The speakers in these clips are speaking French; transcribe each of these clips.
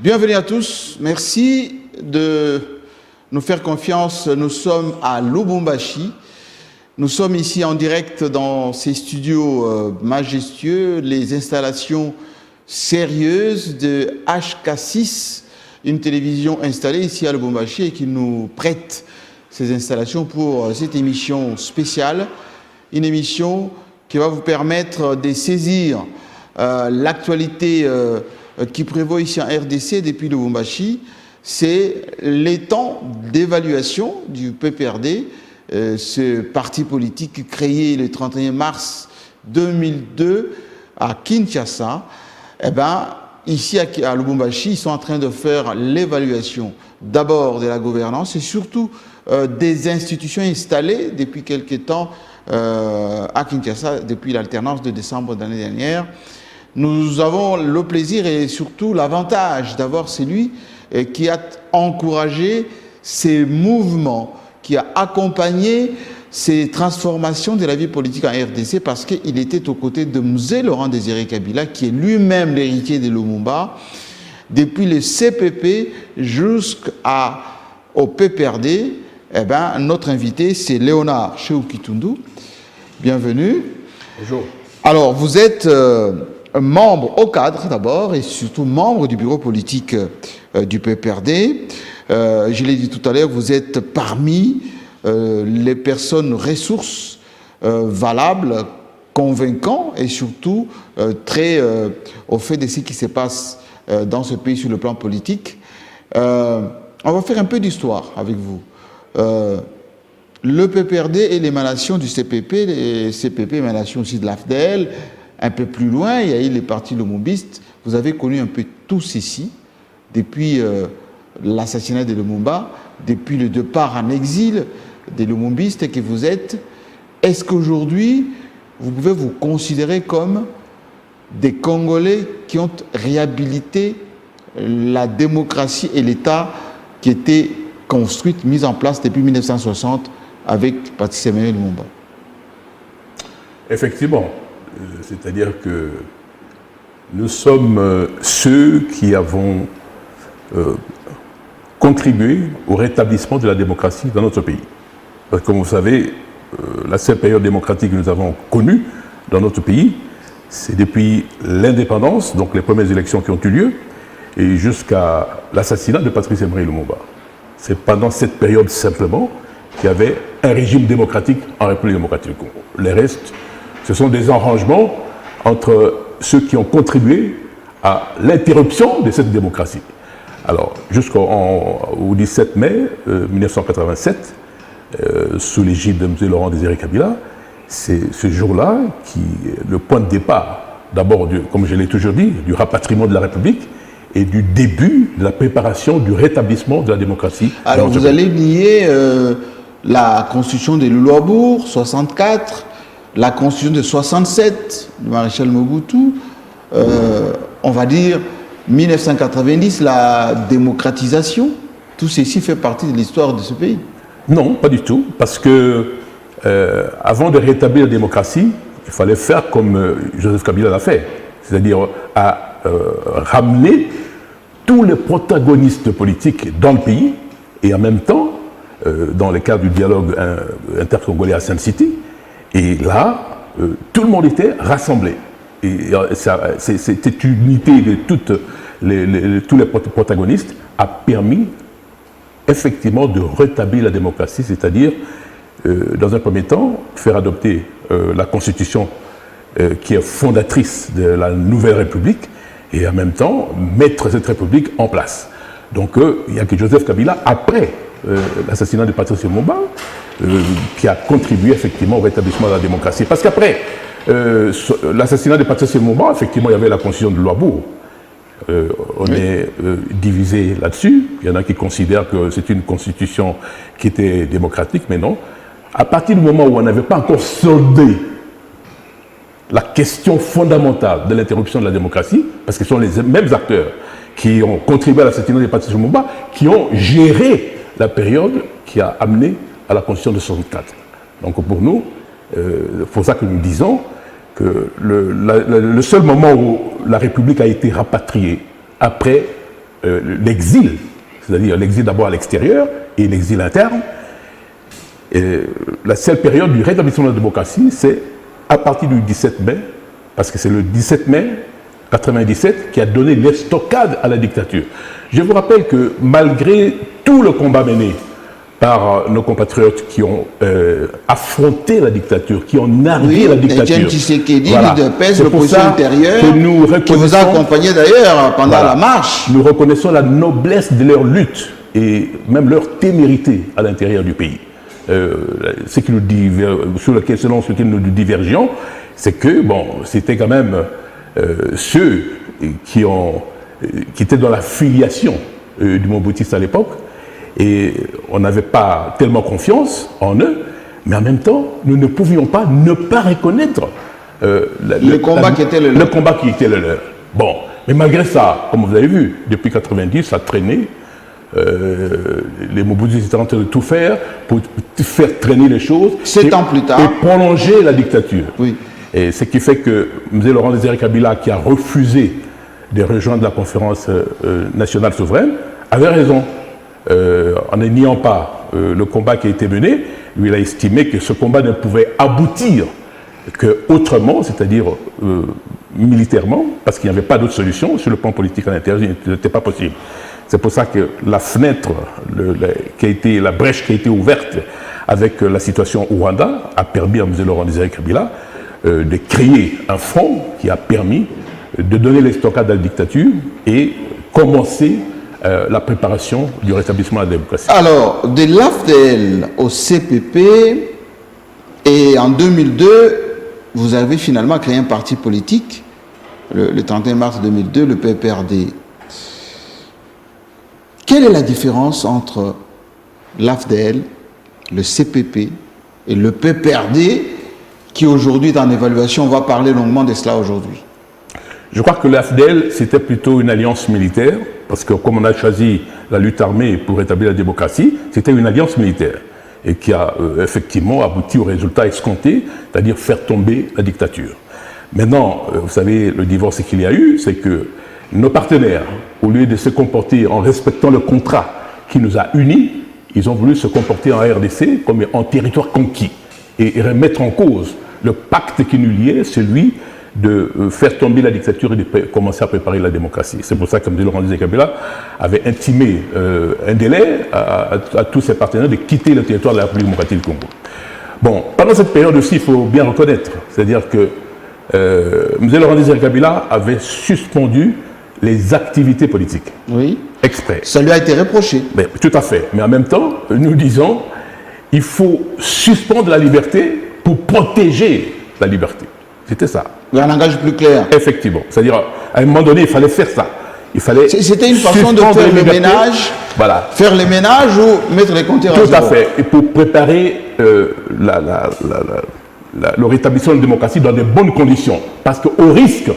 Bienvenue à tous. Merci de nous faire confiance. Nous sommes à Lubumbashi. Nous sommes ici en direct dans ces studios majestueux, les installations sérieuses de HK6, une télévision installée ici à Lubumbashi et qui nous prête ces installations pour cette émission spéciale, une émission qui va vous permettre de saisir l'actualité qui prévaut ici en RDC depuis Lubumbashi. C'est les temps d'évaluation du PPRD, ce parti politique créé le 31 mars 2002 à Kinshasa. Eh bien, ici à Lubumbashi, ils sont en train de faire l'évaluation d'abord de la gouvernance et surtout des institutions installées depuis quelque temps à Kinshasa, depuis l'alternance de décembre de l'année dernière. Nous avons le plaisir et surtout l'avantage d'avoir celui qui a encouragé ces mouvements, qui a accompagné ces transformations de la vie politique en RDC parce qu'il était aux côtés de Mzee Laurent Désiré Kabila, qui est lui-même l'héritier de Lumumba, depuis le CPP jusqu'au PPRD. Eh bien, notre invité, c'est Léonard Chéou Kitundu. Bienvenue. Bonjour. Alors, vous êtes membre au cadre d'abord et surtout membre du bureau politique du PPRD. Je l'ai dit tout à l'heure, vous êtes parmi les personnes ressources valables, convaincants et surtout très au fait de ce qui se passe dans ce pays sur le plan politique. On va faire un peu d'histoire avec vous. Le PPRD est l'émanation du CPP, le CPP émanation aussi de l'AFDL. Un peu plus loin, il y a eu les partis lumumbistes. Vous avez connu un peu tout ceci depuis l'assassinat de Lumumba, depuis le départ en exil des lumumbistes que vous êtes. Est-ce qu'aujourd'hui, vous pouvez vous considérer comme des Congolais qui ont réhabilité la démocratie et l'État qui était construit, mis en place depuis 1960 avec Patrice Emmanuel Lumumba? Effectivement. C'est-à-dire que nous sommes ceux qui avons contribué au rétablissement de la démocratie dans notre pays. Parce que, comme vous savez, la seule période démocratique que nous avons connue dans notre pays, c'est depuis l'indépendance, donc les premières élections qui ont eu lieu, et jusqu'à l'assassinat de Patrice Emery Lumumba. C'est pendant cette période simplement qu'il y avait un régime démocratique en République démocratique du Congo. Les restes, ce sont des arrangements entre ceux qui ont contribué à l'interruption de cette démocratie. Alors, jusqu'au 17 mai 1987, sous l'égide de M. Laurent Désiré Kabila, c'est ce jour-là qui est le point de départ, d'abord, comme je l'ai toujours dit, du rapatriement de la République et du début de la préparation du rétablissement de la démocratie. Alors, vous allez nier la constitution de Louloabourg, 64, la constitution de 67, du maréchal Mobutu, on va dire 1990, la démocratisation, tout ceci fait partie de l'histoire de ce pays. Non, pas du tout, parce que avant de rétablir la démocratie, il fallait faire comme Joseph Kabila l'a fait, c'est-à-dire à ramener tous les protagonistes politiques dans le pays et en même temps, dans le cadre du dialogue intercongolais à Sun City, et là, tout le monde était rassemblé. Et cette unité de tous les protagonistes a permis effectivement de rétablir la démocratie, c'est-à-dire, dans un premier temps, faire adopter la Constitution qui est fondatrice de la nouvelle République, et en même temps, mettre cette République en place. Donc, il n'y a que Joseph Kabila, après l'assassinat de Patrice Lumumba, qui a contribué effectivement au rétablissement de la démocratie. Parce qu'après l'assassinat de Patrice Lumumba, effectivement, il y avait la constitution de Louloabourg. On est divisé là-dessus. Il y en a qui considèrent que c'est une constitution qui était démocratique, mais non. À partir du moment où on n'avait pas encore soldé la question fondamentale de l'interruption de la démocratie, parce que ce sont les mêmes acteurs qui ont contribué à l'assassinat de Patrice Lumumba, qui ont géré la période qui a amené à la Constitution de 64. Donc pour nous, c'est pour ça que nous disons que le seul moment où la République a été rapatriée après l'exil, c'est-à-dire l'exil d'abord à l'extérieur et l'exil interne. Et la seule période du rétablissement de la démocratie, c'est à partir du 17 mai, parce que c'est le 17 mai 1997 qui a donné l'estocade à la dictature. Je vous rappelle que malgré tout le combat mené par nos compatriotes qui ont affronté la dictature, qui ont nargué la dictature. Etienne Tshisekedi, de PES, l'opposition intérieure, qui vous a accompagné d'ailleurs pendant la marche. Nous reconnaissons la noblesse de leur lutte et même leur témérité à l'intérieur du pays. Ce qui nous selon ce que nous divergions, c'est que bon, c'était quand même ceux qui étaient dans la filiation du Mobutisme à l'époque, et on n'avait pas tellement confiance en eux, mais en même temps, nous ne pouvions pas ne pas reconnaître le combat qui était le leur. Bon, mais malgré ça, comme vous avez vu, depuis 90, ça traînait. Les Mobutistes étaient en train de tout faire pour faire traîner les choses 7 ans plus tard et prolonger la dictature. Oui. Et ce qui fait que M. Laurent Désiré Kabila, qui a refusé de rejoindre la conférence nationale souveraine, avait raison. En ne niant pas le combat qui a été mené, lui il a estimé que ce combat ne pouvait aboutir qu'autrement, c'est-à-dire militairement, parce qu'il n'y avait pas d'autre solution sur le plan politique à l'intérieur, il n'était pas possible. C'est pour ça que la fenêtre, la brèche qui a été ouverte avec la situation au Rwanda a permis à M. Laurent Désiré Kabila de créer un front qui a permis de donner l'estocade à la dictature et commencer la préparation du rétablissement de la démocratie. Alors, de l'AFDL au CPP, et en 2002, vous avez finalement créé un parti politique, le 31 mars 2002, le PPRD. Quelle est la différence entre l'AFDL, le CPP et le PPRD, qui aujourd'hui est en évaluation? On va parler longuement de cela aujourd'hui. Je crois que l'AFDL, c'était plutôt une alliance militaire, parce que comme on a choisi la lutte armée pour rétablir la démocratie, c'était une alliance militaire, et qui a effectivement abouti au résultat escompté, c'est-à-dire faire tomber la dictature. Maintenant, vous savez, le divorce qu'il y a eu, c'est que nos partenaires, au lieu de se comporter en respectant le contrat qui nous a unis, ils ont voulu se comporter en RDC comme en territoire conquis et remettre en cause le pacte qui nous liait, celui de faire tomber la dictature et de commencer à préparer la démocratie. C'est pour ça que M. Laurent Désiré Kabila avait intimé un délai à tous ses partenaires de quitter le territoire de la République démocratique du Congo. Bon, pendant cette période aussi, il faut bien reconnaître, c'est-à-dire que M. Laurent Désiré Kabila avait suspendu les activités politiques. Oui. Exprès. Ça lui a été reproché. Mais, tout à fait. Mais en même temps, nous disons, il faut suspendre la liberté pour protéger la liberté. C'était ça. Un langage plus clair. Effectivement. C'est-à-dire, à un moment donné, il fallait faire ça. C'était une façon de faire le ménage, voilà. Faire le ménage ou mettre les compteurs à zéro. Tout à fait. Et pour préparer le rétablissement de la démocratie dans de bonnes conditions. Parce qu'au risque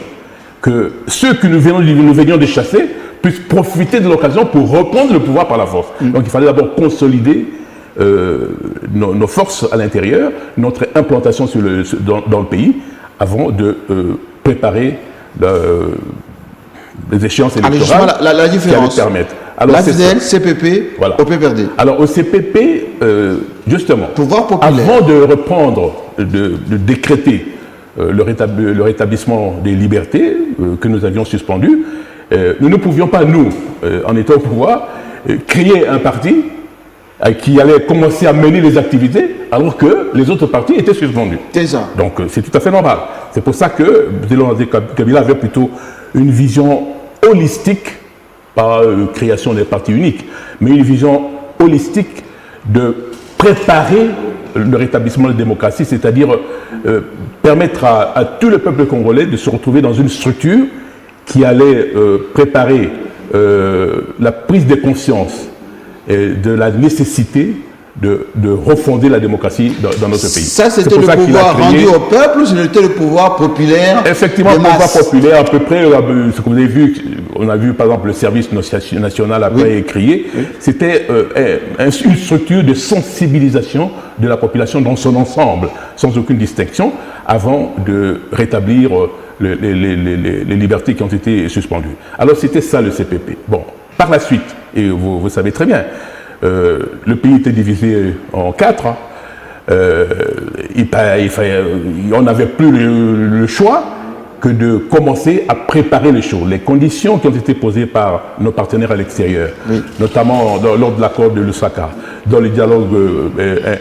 que ceux que nous venions de chasser puissent profiter de l'occasion pour reprendre le pouvoir par la force. Donc il fallait d'abord consolider nos forces à l'intérieur, notre implantation dans le pays, avant de préparer les échéances électorales. La différence. Qui allaient permettre. L'AFDL, CPP, voilà. au PPRD. Alors au CPP, justement, pouvoir populaire. Avant de reprendre, de décréter le rétablissement des libertés que nous avions suspendues, nous ne pouvions pas, nous, en étant au pouvoir, créer un parti qui allait commencer à mener les activités alors que les autres partis étaient suspendus. C'est ça. Donc c'est tout à fait normal. C'est pour ça que Kabila avait plutôt une vision holistique, pas création des partis uniques, mais une vision holistique de préparer le rétablissement de la démocratie, c'est-à-dire permettre à tout le peuple congolais de se retrouver dans une structure qui allait préparer la prise de conscience de la nécessité de refonder la démocratie dans notre pays. Ça, c'était le pouvoir rendu au peuple ou c'était le pouvoir populaire? Effectivement, le pouvoir populaire, à peu près, ce que vous avez vu, on a vu par exemple le service national après créé, c'était une structure de sensibilisation de la population dans son ensemble, sans aucune distinction, avant de rétablir les libertés qui ont été suspendues. Alors c'était ça le CPP. Bon, Par la suite, et vous savez très bien, le pays était divisé en 4. On n'avait plus le choix que de commencer à préparer les choses. Les conditions qui ont été posées par nos partenaires à l'extérieur, notamment lors de l'accord de Lusaka, dans le dialogue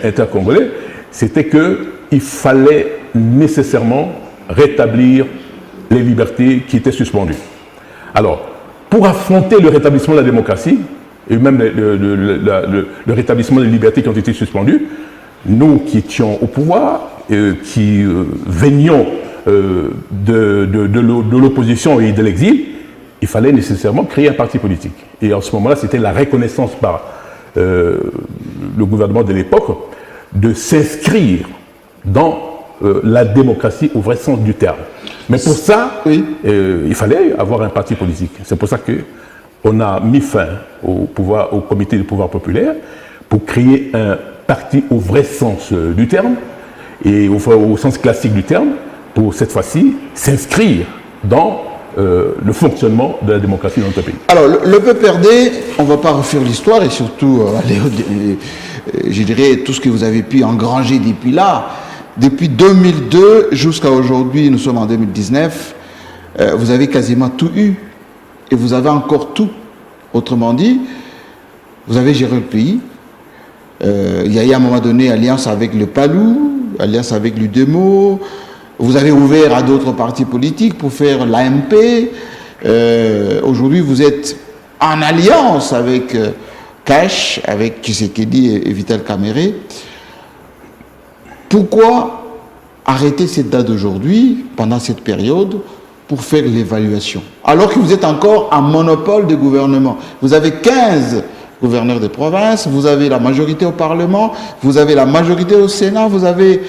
intercongolais, c'était qu'il fallait nécessairement rétablir les libertés qui étaient suspendues. Alors, pour affronter le rétablissement de la démocratie, et même le rétablissement des libertés qui ont été suspendues, nous qui étions au pouvoir, qui venions de l'opposition et de l'exil, il fallait nécessairement créer un parti politique. Et en ce moment-là, c'était la reconnaissance par le gouvernement de l'époque de s'inscrire dans la démocratie au vrai sens du terme. Mais pour ça, il fallait avoir un parti politique. C'est pour ça qu'on a mis fin au comité du pouvoir populaire pour créer un parti au vrai sens du terme et au sens classique du terme, pour cette fois-ci s'inscrire dans le fonctionnement de la démocratie dans notre pays. Alors, le PPRD, on ne va pas refaire l'histoire et surtout je dirais tout ce que vous avez pu engranger depuis là. Depuis 2002 jusqu'à aujourd'hui, nous sommes en 2019, vous avez quasiment tout eu et vous avez encore tout. Autrement dit, vous avez géré le pays. Il y a eu à un moment donné alliance avec le PALU, alliance avec l'UDEMO. Vous avez ouvert à d'autres partis politiques pour faire l'AMP. Aujourd'hui, vous êtes en alliance avec Cash, avec Tshisekedi et Vital Kamerhe. Pourquoi arrêter cette date d'aujourd'hui, pendant cette période, pour faire l'évaluation? Alors que vous êtes encore en monopole de gouvernement. Vous avez 15 gouverneurs de province, vous avez la majorité au Parlement, vous avez la majorité au Sénat, vous avez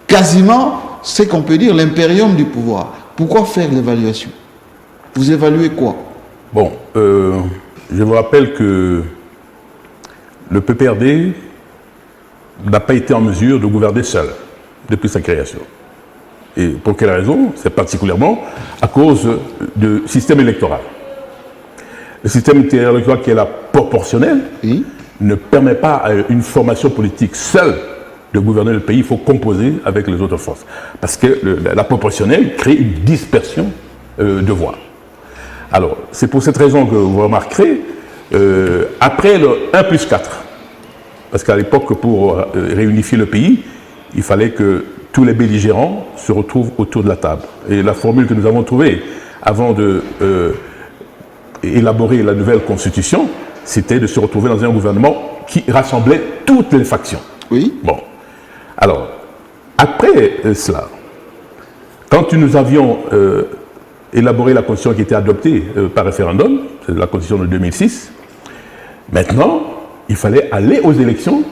quasiment, ce qu'on peut dire, l'impérium du pouvoir. Pourquoi faire l'évaluation? Vous évaluez quoi? Bon, je vous rappelle que le PPRD n'a pas été en mesure de gouverner seul depuis sa création. Et pour quelle raison? C'est particulièrement à cause du système électoral. Le système électoral qui est la proportionnelle ne permet pas à une formation politique seule de gouverner le pays. Il faut composer avec les autres forces. Parce que la proportionnelle crée une dispersion de voix. Alors, c'est pour cette raison que vous remarquerez, après le 1+4, parce qu'à l'époque, pour réunifier le pays, il fallait que tous les belligérants se retrouvent autour de la table. Et la formule que nous avons trouvée avant de élaborer la nouvelle constitution, c'était de se retrouver dans un gouvernement qui rassemblait toutes les factions. Oui. Bon. Alors, après cela, quand nous avions élaboré la constitution qui était adoptée par référendum, c'est la constitution de 2006, maintenant, il fallait aller aux élections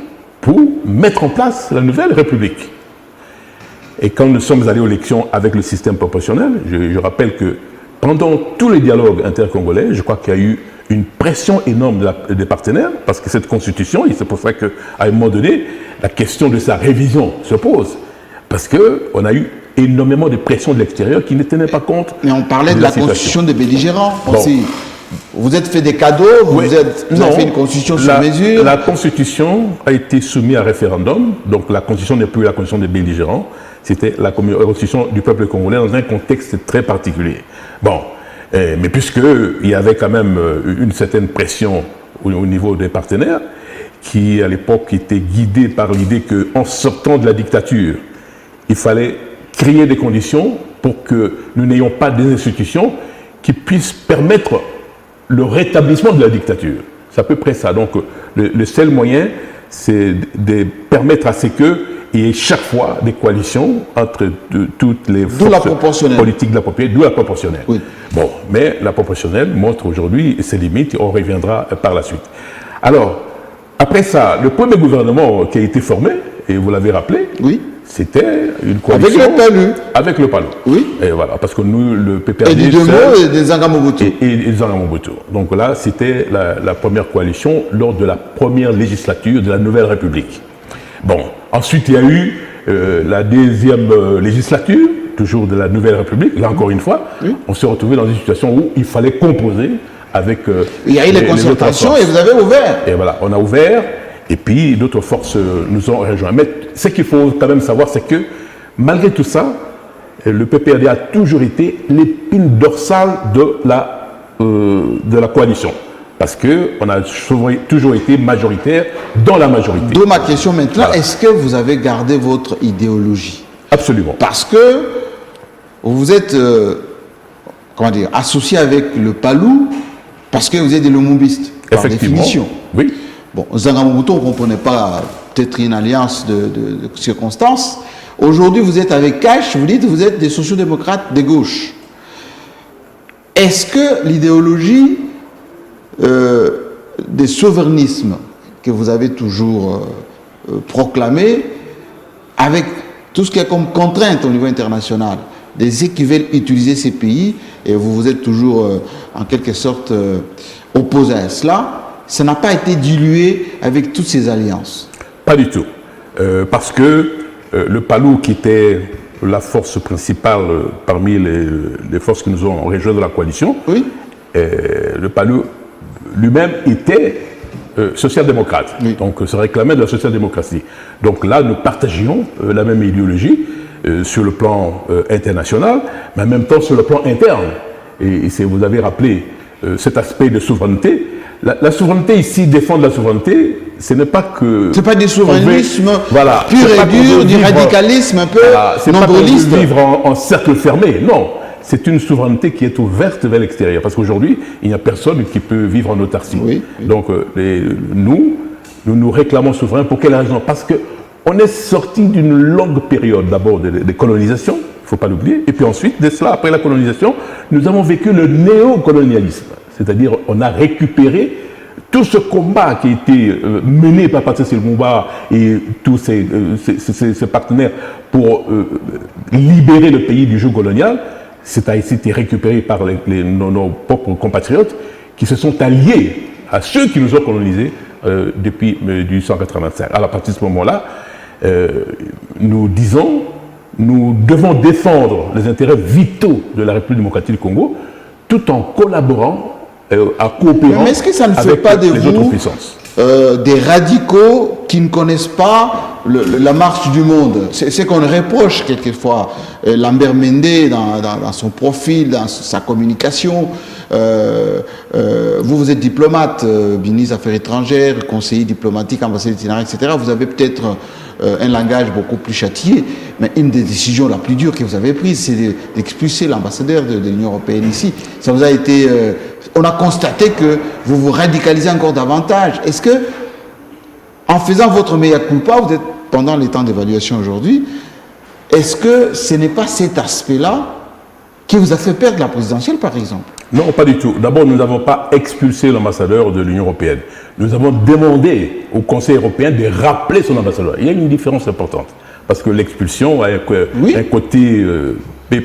pour mettre en place la nouvelle République. Et quand nous sommes allés aux élections avec le système proportionnel, je rappelle que pendant tous les dialogues intercongolais, je crois qu'il y a eu une pression énorme des partenaires, parce que cette constitution, et c'est pour ça qu'à un moment donné, la question de sa révision se pose, parce qu'on a eu énormément de pression de l'extérieur qui ne tenait pas compte. Mais on parlait de la constitution des belligérants aussi. Vous êtes fait des cadeaux, vous avez fait une constitution sur mesure. La constitution a été soumise à référendum, donc la constitution n'est plus la constitution des belligérants, c'était la constitution du peuple congolais dans un contexte très particulier. Bon, mais puisqu'il y avait quand même une certaine pression au niveau des partenaires, qui à l'époque était guidée par l'idée qu'en sortant de la dictature, il fallait créer des conditions pour que nous n'ayons pas des institutions qui puissent permettre le rétablissement de la dictature. C'est à peu près ça. Donc, le seul moyen, c'est de permettre à ce qu'il y ait chaque fois des coalitions entre toutes les forces politiques de la propriété, d'où la proportionnelle. Oui. Bon, mais la proportionnelle montre aujourd'hui ses limites, on reviendra par la suite. Alors, après ça, le premier gouvernement qui a été formé, et vous l'avez rappelé, oui, c'était une coalition avec le PALU. Avec le PALU. Oui. Et voilà, parce que nous, le PPRD... Et du Demo et des Nzanga Mobutu. Et Nzanga Mobutu. Donc là, c'était la première coalition lors de la première législature de la Nouvelle République. Bon, ensuite, il y a eu la deuxième législature, toujours de la Nouvelle République. Là, encore une fois, on s'est retrouvé dans une situation où il fallait composer avec il y a eu les concertations et vous avez ouvert. Et voilà, on a ouvert, et puis d'autres forces nous ont rejoints. Mais ce qu'il faut quand même savoir, c'est que malgré tout ça, le PPRD a toujours été l'épine dorsale de la coalition. Parce qu'on a toujours été majoritaire dans la majorité. D'où ma question maintenant, Voilà. est-ce que vous avez gardé votre idéologie? Absolument. Parce que vous êtes associé avec le Palou, parce que vous êtes des lumumbistes, par Effectivement. définition. Oui. Bon, Zangamobutu, on ne comprenait pas peut-être une alliance de circonstances. Aujourd'hui, vous êtes avec Cash, vous dites que vous êtes des sociodémocrates de gauche. Est-ce que l'idéologie des souverainismes que vous avez toujours proclamé, avec tout ce qui est comme contrainte au niveau international, des équivalents utiliser ces pays, et vous vous êtes toujours en quelque sorte opposé à cela, ça n'a pas été dilué avec toutes ces alliances? Pas du tout. Parce que le Palou, qui était la force principale parmi les forces qui nous ont rejoints de la coalition, Oui. Le Palou lui-même était social-démocrate, Oui. donc se réclamait de la social-démocratie. Donc là, nous partagions la même idéologie sur le plan international, mais en même temps sur le plan interne. Et vous avez rappelé cet aspect de souveraineté. La souveraineté ici, défendre la souveraineté, ce n'est pas que... Ce n'est pas du souverainisme voilà, pur et dur, du radicalisme un peu nombriliste. C'est pas vivre en cercle fermé, non. C'est une souveraineté qui est ouverte vers l'extérieur. Parce qu'aujourd'hui, il n'y a personne qui peut vivre en autarcie. Oui, oui. Donc, nous réclamons souverain. Pour quelle raison? Parce qu'on est sorti d'une longue période d'abord de colonisation, il ne faut pas l'oublier. Et puis ensuite, de cela, après la colonisation, nous avons vécu le néocolonialisme. C'est-à-dire, on a récupéré tout ce combat qui a été mené par Patrice Lumumba et tous ses partenaires pour libérer le pays du joug colonial. Ça a été récupéré par nos propres compatriotes qui se sont alliés à ceux qui nous ont colonisés depuis 1885. Alors à partir de ce moment-là, nous disons, nous devons défendre les intérêts vitaux de la République démocratique du Congo tout en collaborant, en coopérant mais est-ce que ça ne fait avec pas de les vous autres puissances. Des radicaux qui ne connaissent pas la marche du monde? C'est qu'on reproche quelquefois Lambert Mende dans son profil, dans sa communication. Vous êtes diplomate, ministre des Affaires étrangères, conseiller diplomatique, ambassadeur itinéraire, etc. Vous avez peut-être un langage beaucoup plus châtié, mais une des décisions la plus dure que vous avez prises, c'est d'expulser l'ambassadeur de l'Union européenne ici. Ça vous a été... on a constaté que vous vous radicalisez encore davantage. Est-ce que, en faisant votre mea culpa, vous êtes pendant les temps d'évaluation aujourd'hui, est-ce que ce n'est pas cet aspect-là qui vous a fait perdre la présidentielle, par exemple? Non, pas du tout. D'abord, nous n'avons pas expulsé l'ambassadeur de l'Union européenne. Nous avons demandé au Conseil européen de rappeler son ambassadeur. Il y a une différence importante. Parce que l'expulsion a un côté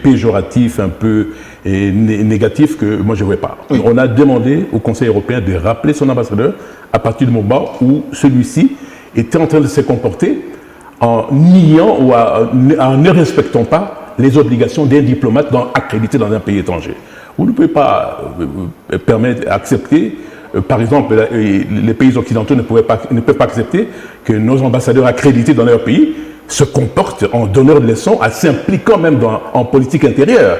péjoratif, un peu négatif que moi je ne vois pas. Oui. On a demandé au Conseil européen de rappeler son ambassadeur à partir du moment où celui-ci était en train de se comporter en niant ou en ne respectant pas les obligations d'un diplomate accrédité dans un pays étranger. Vous ne pouvez pas accepter, par exemple, les pays occidentaux ne peuvent pas accepter que nos ambassadeurs accrédités dans leur pays se comportent en donneurs de leçons, en s'impliquant même en politique intérieure,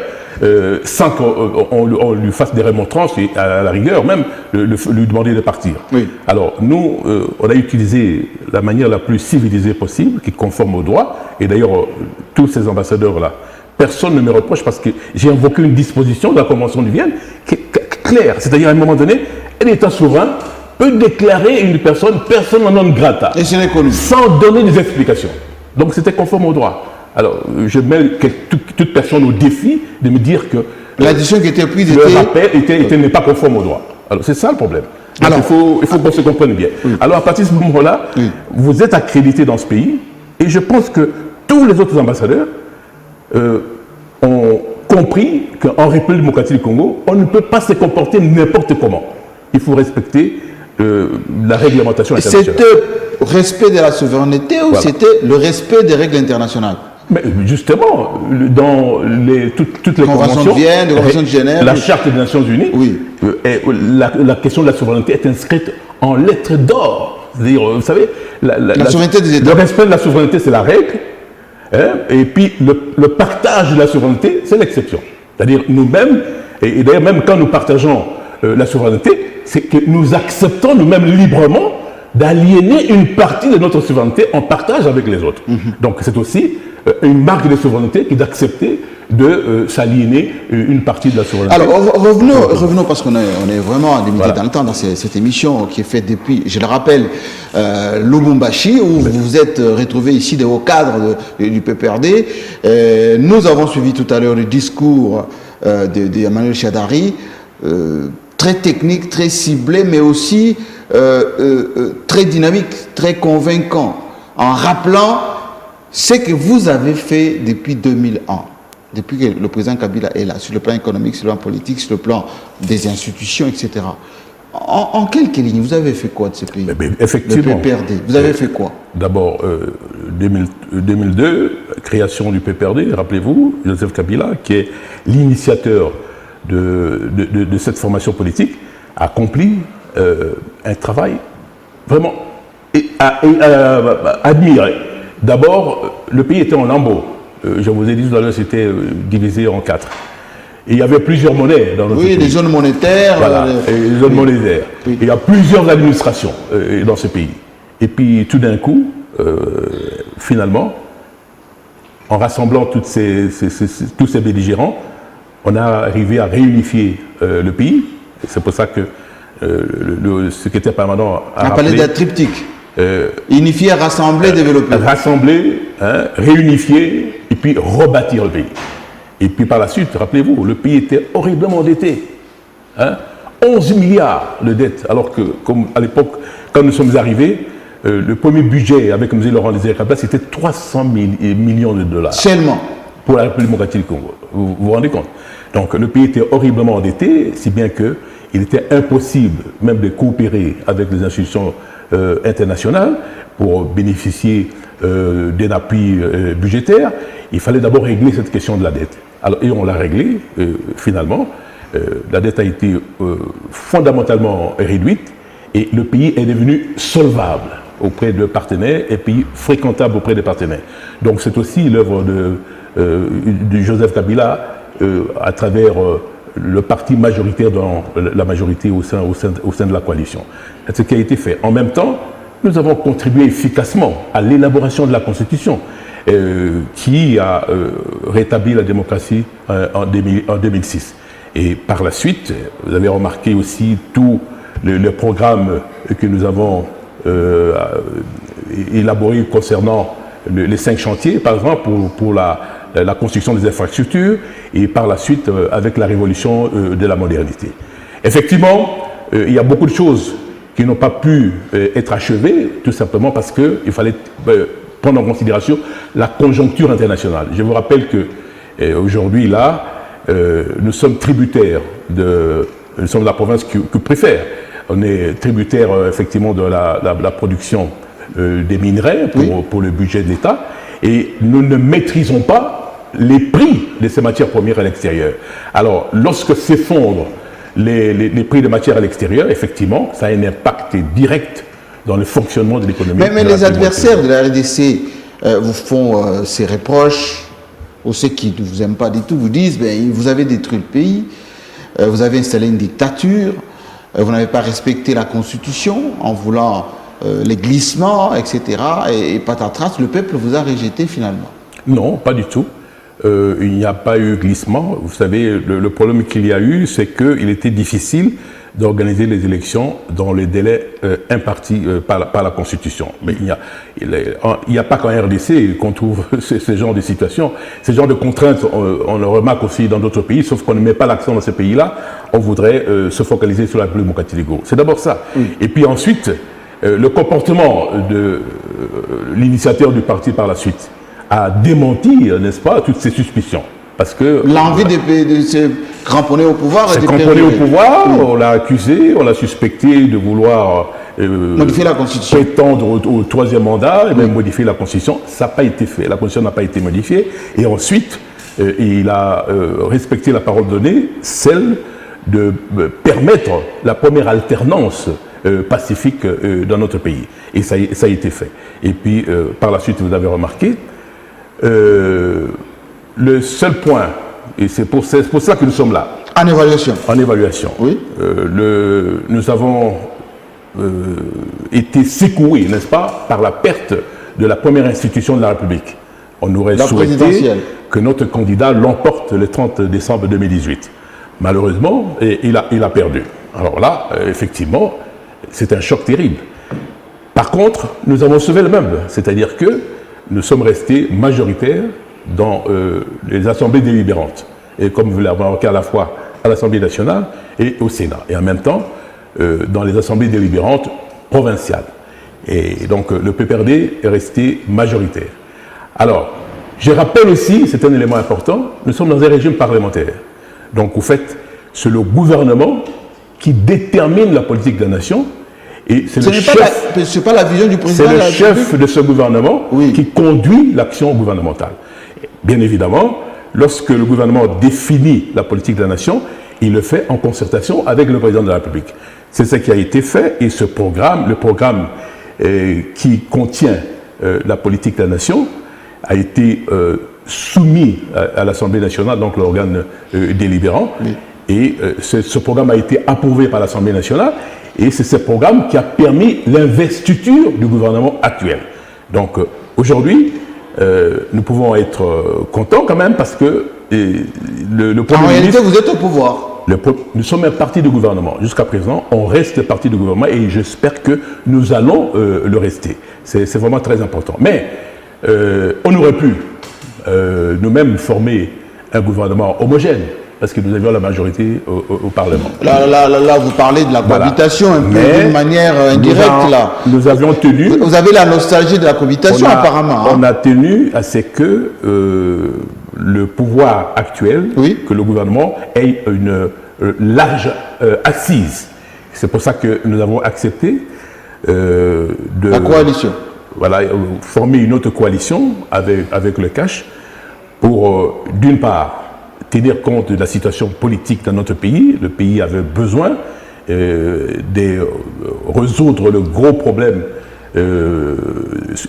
sans qu'on lui fasse des remontrances et à la rigueur même lui demander de partir. Oui. Alors nous, on a utilisé la manière la plus civilisée possible, qui est conforme au droit, et d'ailleurs tous ces ambassadeurs-là, personne ne me reproche parce que j'ai invoqué une disposition de la Convention de Vienne qui est claire. C'est-à-dire, à un moment donné, un État souverain peut déclarer une personne non grata, Et c'est reconnu. sans donner des explications. Donc c'était conforme au droit. Alors, je mets toute personne au défi de me dire que La décision qui était prise le était... rappel n'est pas conforme au droit. Alors c'est ça le problème. Donc, Alors, il faut qu'on se comprenne bien. Oui. Alors à partir de ce moment-là, Oui. vous êtes accrédité dans ce pays, et je pense que tous les autres ambassadeurs ont compris qu'en République démocratique du Congo, on ne peut pas se comporter n'importe comment. Il faut respecter la réglementation internationale. C'était respect de la souveraineté ou Voilà. c'était le respect des règles internationales? Mais justement, dans toutes les conventions de Vienne, la Convention de Genève, la Charte des Nations Unies, oui. La question de la souveraineté est inscrite en lettres d'or. C'est-à-dire, vous savez, la souveraineté des États. Le respect de la souveraineté, c'est la règle, hein, et puis le partage de la souveraineté, c'est l'exception. C'est-à-dire nous-mêmes, et d'ailleurs même quand nous partageons la souveraineté, c'est que nous acceptons nous-mêmes librement d'aliéner une partie de notre souveraineté en partage avec les autres. Donc c'est aussi une marque de souveraineté qui d'accepter de s'aliéner une partie de la souveraineté. Alors revenons parce qu'on est vraiment limité dans le temps dans cette émission qui est faite depuis, je le rappelle, Lubumbashi, où vous vous êtes retrouvé ici des hauts cadres du PPRD. Nous avons suivi tout à l'heure le discours d'Emmanuel Shadary, très technique, très ciblé, mais aussi très dynamique, très convaincant, en rappelant ce que vous avez fait depuis 2001, depuis que le président Kabila est là, sur le plan économique, sur le plan politique, sur le plan des institutions, etc. En quelques lignes, vous avez fait quoi de ce pays? Effectivement. Le PPRD, vous avez fait quoi? D'abord, 2002, création du PPRD, rappelez-vous, Joseph Kabila, qui est l'initiateur de cette formation politique, a accompli un travail vraiment admiré. D'abord, le pays était en lambeaux. Je vous ai dit tout à l'heure, c'était divisé en 4. Et il y avait plusieurs monnaies dans notre pays. Oui, les zones monétaires. Voilà, les zones monétaires. Oui. Il y a plusieurs administrations dans ce pays. Et puis, tout d'un coup, finalement, en rassemblant tous ces belligérants, on a arrivé à réunifier le pays. C'est pour ça que le secrétaire permanent a parlé d'un triptyque. Unifier, rassembler, développer. Rassembler, hein, réunifier et puis rebâtir le pays. Et puis par la suite, rappelez-vous, le pays était horriblement endetté. Hein, 11 milliards de dettes, alors que, comme à l'époque, quand nous sommes arrivés, le premier budget avec M. Laurent Désiré Kabila, c'était 300 millions de dollars. Seulement. Pour la République démocratique du Congo. Vous vous rendez compte? Donc le pays était horriblement endetté, si bien qu'il était impossible même de coopérer avec les institutions internationales pour bénéficier d'un appui budgétaire. Il fallait d'abord régler cette question de la dette. Alors, et on l'a réglée, finalement. La dette a été fondamentalement réduite et le pays est devenu solvable auprès de partenaires et pays fréquentable auprès des partenaires. Donc c'est aussi l'œuvre de Joseph Kabila à travers le parti majoritaire dans la majorité au sein de la coalition. C'est ce qui a été fait. En même temps, nous avons contribué efficacement à l'élaboration de la Constitution qui a rétabli la démocratie en 2006. Et par la suite, vous avez remarqué aussi tout le programme que nous avons élaboré concernant les 5 chantiers, par exemple, pour la construction des infrastructures et par la suite avec la révolution de la modernité. Effectivement, il y a beaucoup de choses qui n'ont pas pu être achevées, tout simplement parce qu'il fallait prendre en considération la conjoncture internationale. Je vous rappelle que aujourd'hui, là, nous sommes tributaires nous sommes la province qui préfère. On est tributaire effectivement de la production des minerais pour le budget de l'État et nous ne maîtrisons pas les prix de ces matières premières à l'extérieur. Alors, lorsque s'effondrent les prix de matières à l'extérieur, effectivement, ça a un impact direct dans le fonctionnement de l'économie. Mais les adversaires de la RDC vous font ces reproches, ou ceux qui ne vous aiment pas du tout, vous disent vous avez détruit le pays, vous avez installé une dictature, vous n'avez pas respecté la Constitution en voulant les glissements, etc. Et patatras, le peuple vous a rejeté finalement. Non, pas du tout. Il n'y a pas eu glissement. Vous savez, le problème qu'il y a eu, c'est qu'il était difficile d'organiser les élections dans les délais impartis par la Constitution. Mais il n'y a pas qu'en RDC qu'on trouve ce genre de situation. Ce genre de contraintes, on le remarque aussi dans d'autres pays, sauf qu'on ne met pas l'accent dans ces pays-là. On voudrait se focaliser sur la République démocratique du Congo. C'est d'abord ça. Et puis ensuite, le comportement de l'initiateur du parti par la suite a démenti, n'est-ce pas, toutes ces suspicions. Parce que l'envie de se cramponner au pouvoir. Se cramponner au pouvoir, on l'a accusé, on l'a suspecté de vouloir modifier la Constitution, prétendre au troisième mandat, et même modifier la Constitution. Ça n'a pas été fait. La Constitution n'a pas été modifiée. Et ensuite, il a respecté la parole donnée, celle de permettre la première alternance pacifique dans notre pays. Et ça a été fait. Et puis, par la suite, vous avez remarqué, le seul point, et c'est pour ça que nous sommes là. En évaluation. En évaluation. Oui. Nous avons été secoués, n'est-ce pas, par la perte de la première institution de la République. On aurait souhaité que notre candidat l'emporte le 30 décembre 2018. Malheureusement, il a perdu. Alors là, effectivement, c'est un choc terrible. Par contre, nous avons sauvé le meuble, c'est-à-dire que nous sommes restés majoritaires dans les assemblées délibérantes. Et comme vous l'avez remarqué à la fois à l'Assemblée nationale et au Sénat. Et en même temps, dans les assemblées délibérantes provinciales. Et donc, le PPRD est resté majoritaire. Alors, je rappelle aussi, c'est un élément important, nous sommes dans un régime parlementaire. Donc, au fait, c'est le gouvernement qui détermine la politique de la nation. Et c'est le chef, c'est pas la vision du président. C'est le chef de ce gouvernement qui conduit l'action gouvernementale. Bien évidemment, lorsque le gouvernement définit la politique de la nation, il le fait en concertation avec le président de la République. C'est ce qui a été fait et ce programme, le programme qui contient la politique de la nation, a été soumis à l'Assemblée nationale, donc l'organe délibérant. Oui. Et ce programme a été approuvé par l'Assemblée nationale et c'est ce programme qui a permis l'investiture du gouvernement actuel. Donc aujourd'hui, nous pouvons être contents quand même parce que le Premier ministre... En réalité, vous êtes au pouvoir. Nous sommes un parti de gouvernement. Jusqu'à présent, on reste parti de gouvernement et j'espère que nous allons le rester. C'est vraiment très important. Mais on aurait pu nous-mêmes former un gouvernement homogène parce que nous avions la majorité au Parlement. Là, vous parlez de la cohabitation un peu d'une manière indirecte. Nous avions tenu... Vous avez la nostalgie de la cohabitation apparemment. On a tenu à ce que le pouvoir actuel, que le gouvernement ait une large assise. C'est pour ça que nous avons accepté de... La coalition. Voilà, former une autre coalition avec le CACH pour, d'une part, tenir compte de la situation politique dans notre pays. Le pays avait besoin de résoudre le gros problème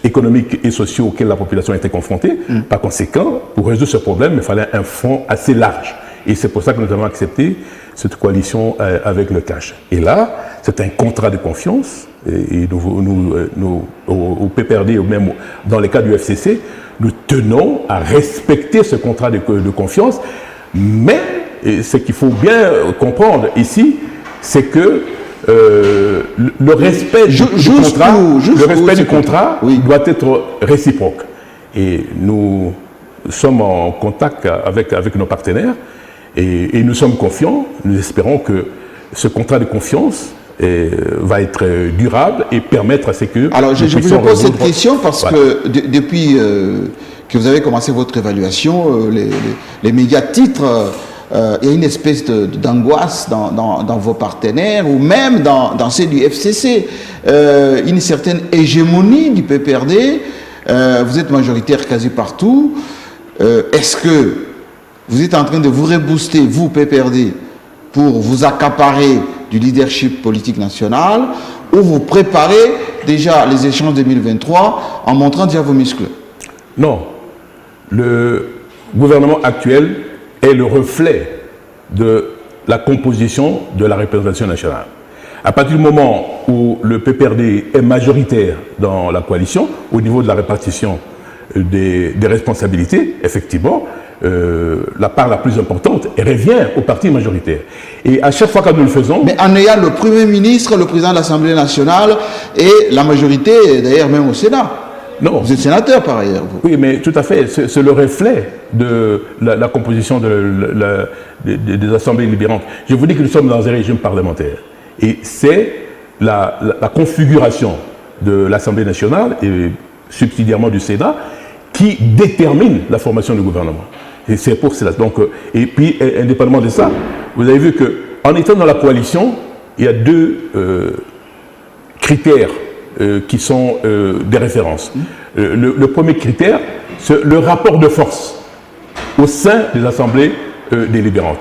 économiques et sociaux auxquels la population était confrontée. Par conséquent, pour résoudre ce problème, il fallait un fonds assez large. Et c'est pour ça que nous avons accepté cette coalition avec le CACH. Et là, c'est un contrat de confiance. Et nous, au PPRD, ou même dans les cas du FCC, nous tenons à respecter ce contrat de confiance. Mais ce qu'il faut bien comprendre ici, c'est que le respect du contrat doit être réciproque. Et nous sommes en contact avec nos partenaires et nous sommes confiants. Nous espérons que ce contrat de confiance va être durable et permettre à ce que... Alors, je vous pose cette question parce que depuis que vous avez commencé votre évaluation, les médias titrent... il y a une espèce d'angoisse dans vos partenaires ou même dans ceux du FCC, une certaine hégémonie du PPRD, vous êtes majoritaire quasi partout. Est-ce que vous êtes en train de vous rebooster, vous PPRD, pour vous accaparer du leadership politique national ou vous préparez déjà les échéances 2023 en montrant déjà vos muscles? Non. Le gouvernement actuel est le reflet de la composition de la représentation nationale. À partir du moment où le PPRD est majoritaire dans la coalition, au niveau de la répartition des responsabilités, effectivement, la part la plus importante revient au parti majoritaire. Et à chaque fois que nous le faisons... Mais en ayant le Premier ministre, le président de l'Assemblée nationale et la majorité, d'ailleurs même au Sénat. Non. Vous êtes sénateur par ailleurs. Vous. Oui, mais tout à fait. C'est le reflet de la composition des assemblées libérantes. Je vous dis que nous sommes dans un régime parlementaire. Et c'est la configuration de l'Assemblée nationale et subsidiairement du Sénat qui détermine la formation du gouvernement. Et c'est pour cela. Donc, et puis, indépendamment de ça, vous avez vu qu'en étant dans la coalition, il y a deux critères qui sont des références. Le premier critère, c'est le rapport de force au sein des assemblées délibérantes.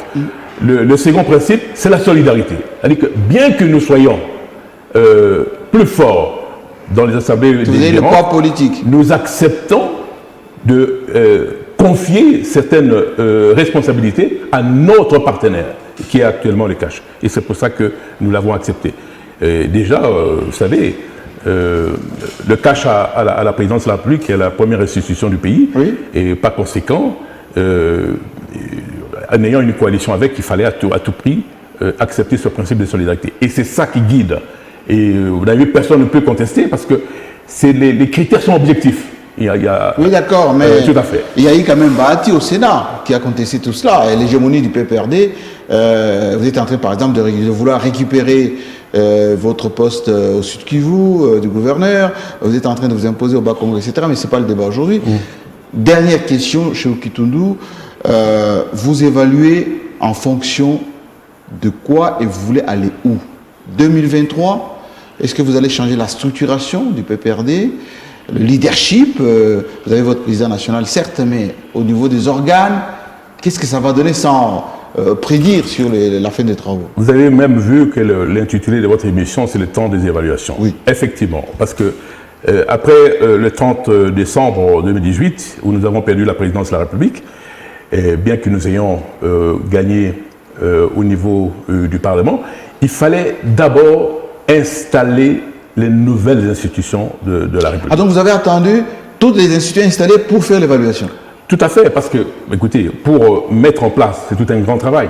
Le second principe, c'est la solidarité. C'est-à-dire que bien que nous soyons plus forts dans les assemblées délibérantes, le poids politique. Nous acceptons de confier certaines responsabilités à notre partenaire, qui est actuellement le CACH. Et c'est pour ça que nous l'avons accepté. Déjà, vous savez, le CACH à la présidence de la République, qui est la première institution du pays, oui. Et par conséquent, en ayant une coalition avec, il fallait à tout prix accepter ce principe de solidarité. Et c'est ça qui guide. Et vous avez vu, personne ne peut contester parce que les critères sont objectifs. Oui, d'accord, mais tout à fait. Il y a eu quand même Bahati au Sénat qui a contesté tout cela. Et l'hégémonie du PPRD, vous êtes en train, par exemple, de vouloir récupérer votre poste au Sud Kivu, du gouverneur. Vous êtes en train de vous imposer au Bas-Congo, etc. Mais ce n'est pas le débat aujourd'hui. Dernière question, chez Okitundu. Vous évaluez en fonction de quoi et vous voulez aller où? 2023, est-ce que vous allez changer la structuration du PPRD? Le leadership, vous avez votre président national, certes, mais au niveau des organes, qu'est-ce que ça va donner sans prédire sur la fin des travaux? Vous avez même vu que l'intitulé de votre émission, c'est le temps des évaluations. Oui. Effectivement, parce que après le 30 décembre 2018, où nous avons perdu la présidence de la République, et bien que nous ayons gagné au niveau du Parlement, il fallait d'abord installer les nouvelles institutions de la République. Ah, donc vous avez attendu toutes les institutions installées pour faire l'évaluation? Tout à fait, parce que, écoutez, pour mettre en place, c'est tout un grand travail.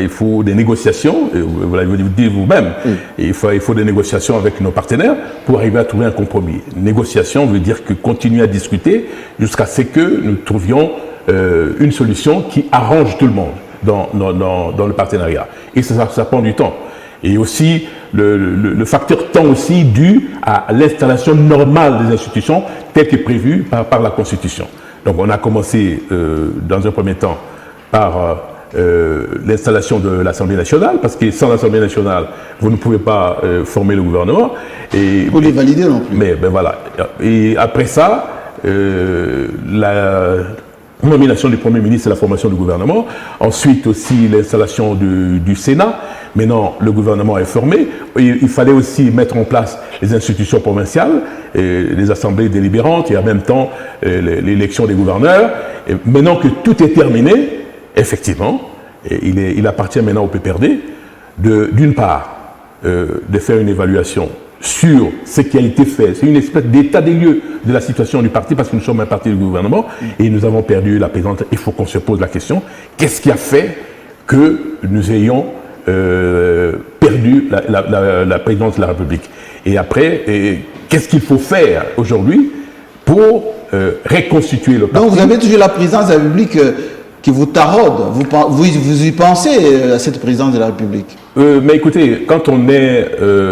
Il faut des négociations, vous l'avez dit vous-même, il faut des négociations avec nos partenaires pour arriver à trouver un compromis. Négociation veut dire que continuer à discuter jusqu'à ce que nous trouvions une solution qui arrange tout le monde dans le partenariat. Et ça prend du temps. Et aussi, le facteur temps aussi dû à l'installation normale des institutions telle que prévue par la Constitution. Donc on a commencé dans un premier temps par l'installation de l'Assemblée nationale, parce que sans l'Assemblée nationale, vous ne pouvez pas former le gouvernement. Pour les valider non plus. Mais ben voilà. Et après ça, la nomination du Premier ministre et la formation du gouvernement. Ensuite aussi l'installation du Sénat. Maintenant, le gouvernement est formé. Il fallait aussi mettre en place les institutions provinciales, les assemblées délibérantes et en même temps l'élection des gouverneurs. Et maintenant que tout est terminé, effectivement, il appartient maintenant au PPRD d'une part de faire une évaluation sur ce qui a été fait. C'est une espèce d'état des lieux de la situation du parti, parce que nous sommes un parti du gouvernement et nous avons perdu la présidence. Il faut qu'on se pose la question, qu'est-ce qui a fait que nous ayons perdu la présidence de la République? Et après, qu'est-ce qu'il faut faire aujourd'hui pour reconstituer le parti? Donc vous avez toujours la présidence de la République qui vous taraude. Vous y pensez à cette présidence de la République? Mais écoutez, quand on est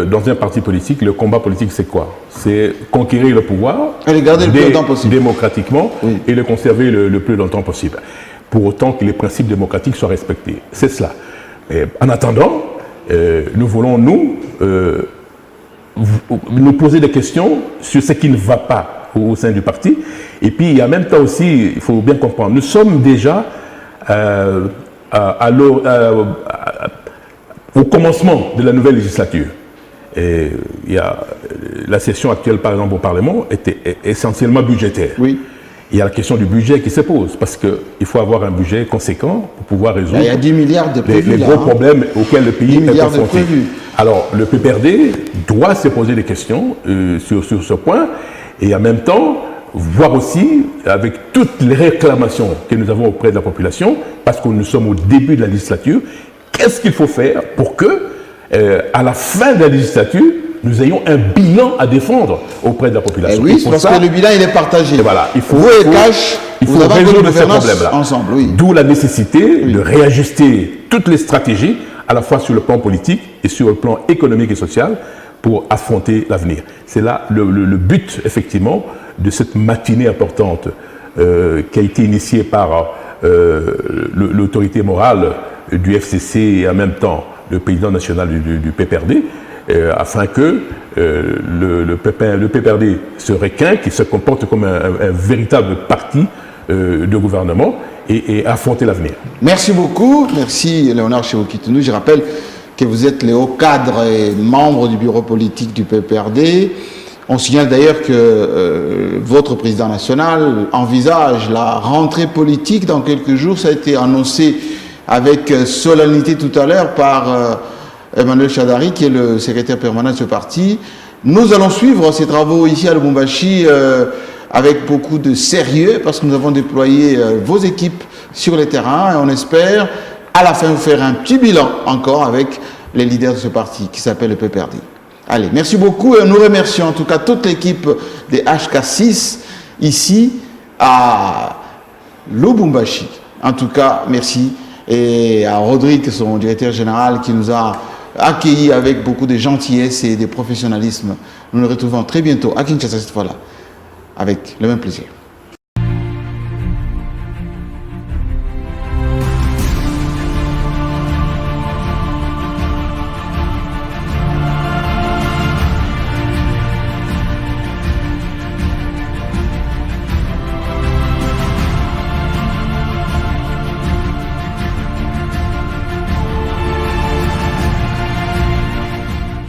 dans un parti politique, le combat politique, c'est quoi? C'est conquérir le pouvoir et le garder le plus longtemps possible, démocratiquement, et le conserver le plus longtemps possible, pour autant que les principes démocratiques soient respectés. C'est cela. Et en attendant, nous voulons, nous poser des questions sur ce qui ne va pas au sein du parti. Et puis, en même temps aussi, il faut bien comprendre, nous sommes déjà au commencement de la nouvelle législature. Et la session actuelle, par exemple, au Parlement, était essentiellement budgétaire. Oui. Il y a la question du budget qui se pose, parce qu'il faut avoir un budget conséquent pour pouvoir résoudre il y a 10 milliards de prévus, les gros problèmes auxquels le pays est confronté. Alors, le PPRD doit se poser des questions sur ce point, et en même temps, voir aussi, avec toutes les réclamations que nous avons auprès de la population, parce que nous sommes au début de la législature, qu'est-ce qu'il faut faire pour que, à la fin de la législature, nous ayons un bilan à défendre auprès de la population. Oui, parce que le bilan, il est partagé. Et voilà, il faut résoudre ces problèmes-là. Ensemble, oui. D'où la nécessité de réajuster toutes les stratégies, à la fois sur le plan politique et sur le plan économique et social, pour affronter l'avenir. C'est là le but, effectivement, de cette matinée importante qui a été initiée par l'autorité morale du FCC et en même temps le président national du PPRD, afin que le PPRD se requinque, qu'il se comporte comme un véritable parti de gouvernement et affronter l'avenir. Merci beaucoup. Merci Léonard Chewou-Kitounou. Je rappelle que vous êtes les hauts cadres et membres du bureau politique du PPRD. On signale d'ailleurs que votre président national envisage la rentrée politique dans quelques jours. Ça a été annoncé avec solennité tout à l'heure par Emmanuel Chadari, qui est le secrétaire permanent de ce parti. Nous allons suivre ces travaux ici à Lubumbashi avec beaucoup de sérieux, parce que nous avons déployé vos équipes sur les terrains, et on espère à la fin vous faire un petit bilan encore avec les leaders de ce parti qui s'appelle le PPRD. Allez, merci beaucoup et nous remercions en tout cas toute l'équipe des HK6 ici à Lubumbashi. En tout cas, merci. Et à Rodrigue, son directeur général, qui nous a accueillis avec beaucoup de gentillesse et de professionnalisme. Nous nous retrouvons très bientôt à Kinshasa cette fois-là, avec le même plaisir.